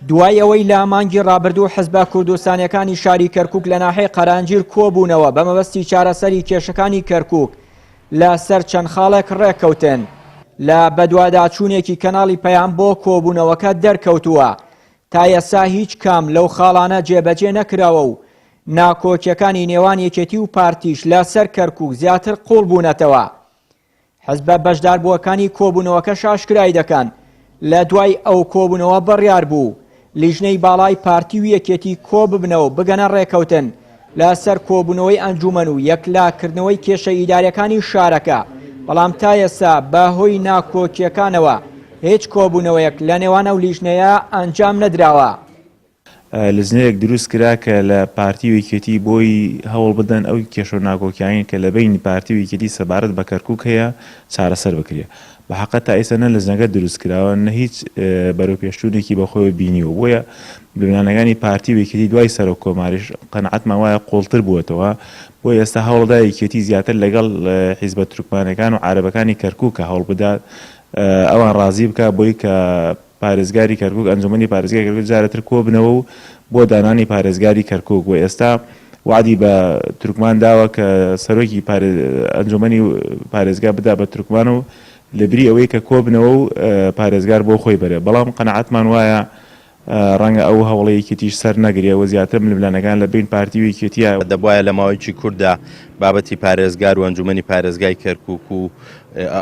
دوای ئەوەی لە مانگی ڕابردوو حزبە کوردستانیەکانی شاری کەرکووک لە ناحەی قەرانجیر کۆبوونەوە بە مەبەستی چارەسەری کێشەکانی کەرکووک لە سەر چەند خاڵێک ڕێککەوتن لە بەدواداچوونێکی کەناڵی پەیام بۆ کۆبوونەوەکە دەرکەوتووە. تا ئێستا هیچ کام لەو خاڵانە جێبەجێ نەکراوە و ناکۆکیەکانی نێوان یەکێتی و پارتیش لە سەر کەرکووک زیاتر قوڵ بوونەتەوە. حزبە بەشداربووەکانی کۆبوونەوەکە شاشکرای دەکەن لە دوای ئەو کۆبوونەوە بڕیار بوو لیژنەی باڵای پارتی و یەکێتی کۆ ببنەوە بگەنە ڕێکەوتن لە سەر کۆبوونەوەی ئەنجومەن و یەکلاکردنەوەی کێشە ئیداریەکانی شارەکە. بەڵام تا ئێستا بەهۆی ناکۆکیەکانەوە هیچ کۆبوونەوەیەک لە نێوان ئەو لیژنەیە ئەنجام نەدراوە. لزنەیەک دروست کرا کە لە پارتی و یەکێتی بۆی هەوڵ بدەن ئەو کێشە و ناکۆکیانی کە لە بینی پارتی و یەکێتی سەبارەت بە کەرکووک هەیە چارەسەر بکرێ. بە حەقەت تا ئێستا نە لزنەکە دروست کراوە نە هیچ بەرەوپێشچوونێکی بەخۆی بینیوە. بۆیە بنیانەکانی پارتی و یەکێتی دوای سەرۆک کۆماریش قەنەعەتمان وایە قوڵتر بووەتەوە. بۆ ئێستا هەوڵدا یەکێتی زیاتر لەگەڵ حیزبە تورکمانەکان و عارەبەکانی کەرکووکە هەوڵ بدات ئەوان ڕازی بکە بۆی کە پارێزگاری کەرکووک ئەنجومەنی پارێزگای کەرکووک جارەتر کۆ بنەوە و بۆ دانانی پارێزگاری کەرکووک. بۆ ئێستا وعدی بە تورکمان داوە کە سەرۆکی ئەنجومەنی پارێزگا بدا بە تورکمان و لەبری ئەوەی کە کۆ بنەوە و پارێزگار بۆ خۆی بەرێ. بەڵام قەنەعەتمان وایە ڕەنگە ئەو هەوڵەیەکێتیش سەر نەگریەوە زیاتر ململانەکان لە بین پارتی و یەکێتیە دەبوایە لە ماوەیەکی کووردا بابەتی پارێزگار و ئەنجومەنی پارێزگای کەرکووک و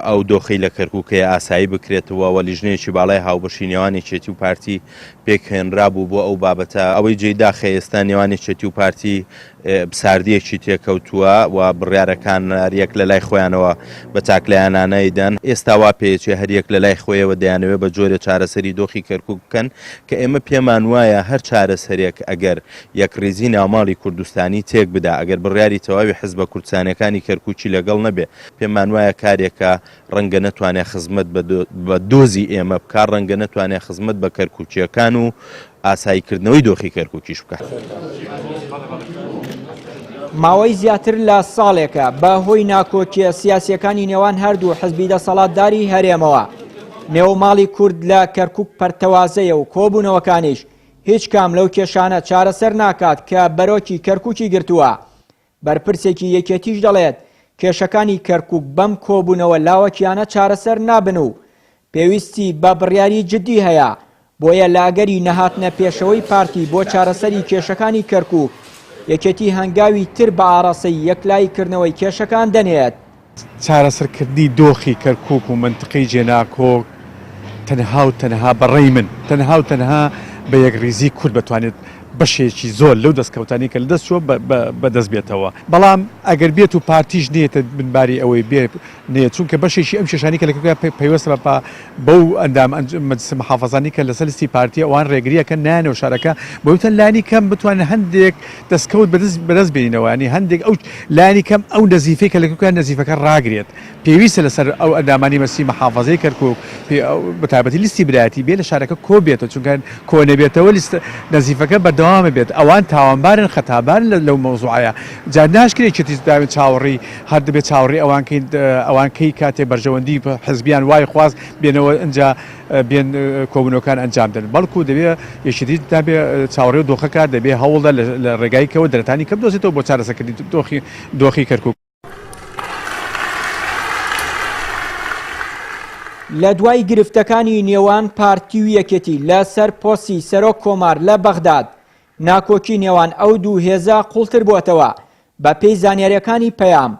ئەو دۆخەی لە کەرکووکەیە ئاسایی بکرێتەوە و لیژنەیەکی باڵای هاوبەشی نێوانی چێتی و پارتی پێکهێنرابوو بۆ ئەو بابەتە ئەوەی جێدا خێستا نێوانی چێتی و پارتی ساردیەکی تێکەوتووە و بڕیارەکان هەریەک لە لای خۆیانەوە بە چاکلایانانەیدەن. ئێستا وا پێچێ هەریەک لە لای خۆیەوە دەیانەوێت بە جۆرە چارەسەری دۆخی کەرکووک بکەن کە ئێمە پێمان وایە هەر چارەسەرێک ئەگەر یەکڕێزی ناوماڵی کوردستانی تێک بدا ئەگەر بڕیاری تەواوی حزبە کوردستانیەکانی کەرکووکی لەگەڵ نەبێ پێمان وایە کارێکە ڕەنگە نەتوانێت خزمەت بە دۆزی ئێمە بکار ڕەنگە نەتوانێت خزمەت بە کەرکووکیەکان و ئاساییکردنەوەی دۆخی کەرکووکیش بکات. ماوەی زیاتر لە ساڵێکە بە هۆی ناکۆکیە سیاسیەکانی نێوان هەردوو حزبی دەسەڵاتداری هەرێمەوە نێوماڵی کورد لە کەرکووک پەرتەوازەیە و کۆبوونەوەکانیش هیچ کام لەو کێشانە چارەسەر ناکات کە بەرۆکی کەرکووکی گرتووە. بەرپرسێکی یەکێتیش دەڵێت کێشەکانی کەرکووک بەم کۆبوونەوە لاوەکیانە چارەسەر نابن و پێویستی بە بڕیاری جدی هەیە بۆیە لاگەری نەهاتنە پێشەوەی پارتی بۆ چارەسەری کێشەکانی کەرکووک یەکێتی هەنگاوی تر بە ئاڕاستەی یەکلایکردنەوەی کێشەکان دەنێت. چارەسەرکردنی دۆخی کەرکووک و منتقی جێناکۆک تەنها و تەنها بەڕێی من تەنها و تەنها بە یەکڕێزی کورد بتوانێت بەشێکی زۆر لەو دەستکەوتانی کە لە دەستەوە بەدەست بێتەوە. بەڵام ئەگەر بێت و پارتیش نێتە بنباری ئەوەی بێ نێت چونکە بەشێکی ئەم شێشانی کە لەکە پەیوەستە بەو ئەندام مەجلس محافەزانی کە لەسەر لیستی پارتی ئەوان ڕێگریەکە نانەوە شارەکە بۆتە لانی کەم بتوانێت هەندێک دەستکەوت بەدەست بێنینەوە ینی هەندێک ئەو لانی کەم ئەو نەزیفەی کە لەکە نەزیفەکە ڕاگرێت پێویستە لەسەر ئەو ئەندامانی مەسی محافەزەی کەرکووک بەتایبەتی لیستی برایەتی بێ لە شارەکە کۆ بێتەوە چونکە کۆ نەبێتەوە نەزیفەکە بەردەوامە بێت ئەوان تاوانبارن خەتابارن لەو مەوزوعایە جا ناشکرێکی داوێت چاوەڕی هەر دەبێت چاوەڕی ئەوانکەی کاتێ بەرژەوەندی حزبیان وای خواست بێنەوە ئەنجا بێن کۆبوونەوەکان ئەنجامدەن بەڵکو دەبێت یەکێتی دابێ چاوەڕێ و دۆخەکە دەبێ هەوڵدا لە ڕێگایکەوە دەرەتانی کەم دۆزێتەوە بۆ چارەسەرکردنی دۆخی کەرکووک. لە دوای گرفتەکانی نێوان پارتی و یەکێتی لە سەر پۆستی سەرۆک کۆمار لە بەغداد ناکۆکی نێوان ئەو دوو هێزە قوڵتر بووەتەوە. بە پێی زانیاریەکانی پەیام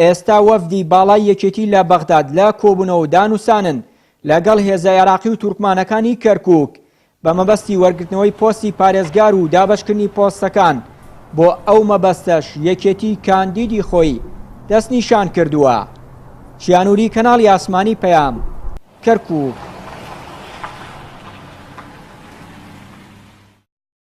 ئێستا وەفدی باڵای یەکێتی لە بەغداد لە کۆبوونەوە دانووسانن لەگەڵ هێزە عێراقی و تورکمانەکانی کەرکووک بە مەبەستی وەرگرتنەوەی پۆستی پارێزگار و دابەشکردنی پۆستەکان بۆ ئەو مەبەستەش یەکێتی کاندیدی خۆی دەستنیشان کردووە. چیانووری کەناڵی ئاسمانی پەیام کەرکووک.